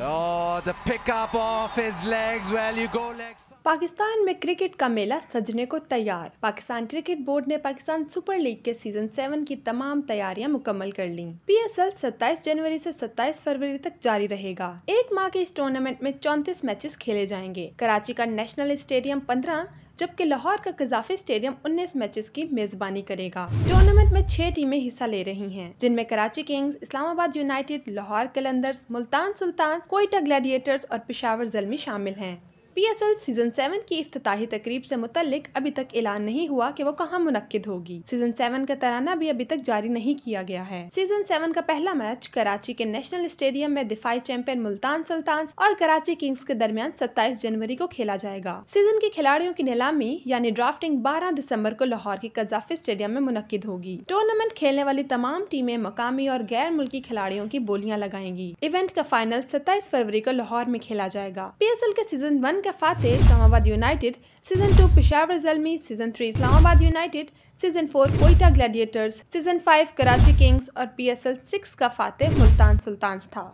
Oh, the pickup off his legs. Well, you go legs. Pakistan में cricket का मेला सजने को तैयार। पाकिस्तान क्रिकेट बोर्ड ने पाकिस्तान सुपर लीग के सीजन 7 की तमाम तैयारियां मुकम्मल कर लीं। PSL 27 जनवरी से 27 फरवरी तक जारी रहेगा। एक माह के इस टूर्नामेंट में 34 मैचेस खेले जाएंगे। कराची का नेशनल स्टेडियम 15 जबकि लाहौर का कजाफी स्टेडियम 19 मैचेस की मेजबानी करेगा। टूर्नामेंट में 6 टीमें हिस्सा ले रही हैं, जिनमें Karachi Kings, Islamabad United, Lahore Qalandars, Multan Sultans, Quetta Gladiators और पेशावर ज़ल्मी शामिल हैं। PSL सीजन 7 की इफ्तिताही तकरीब से मुतल्लिक अभी तक ऐलान नहीं हुआ कि वो कहां मुनक्किद होगी। सीजन 7 का तराना भी अभी तक जारी नहीं किया गया है। सीजन 7 का पहला मैच कराची के नेशनल स्टेडियम में दिफाई चैंपियन मुल्तान सुल्तान्स और कराची किंग्स के दरमियान 27 जनवरी को खेला जाएगा। सीजन के खिलाड़ियों की नीलामी यानी ड्राफ्टिंग 12 दिसंबर को लाहौर के कजाफी स्टेडियम में मुनक्किद होगी। टूर्नामेंट खेलने वाली तमाम टीमें मकामी और गैर मुल्की खिलाड़ियों की बोलियां लगाएंगी। इवेंट का फाइनल 27 फरवरी को लाहौर में खेला जाएगा। PSL के सीजन 1 का फातेह Islamabad United, season 2 Peshawar Zalmi, season 3 Islamabad United, season 4 Quetta Gladiators, season 5 Karachi Kings और PSL 6 का फातेह मुल्तान सुल्तान्स था।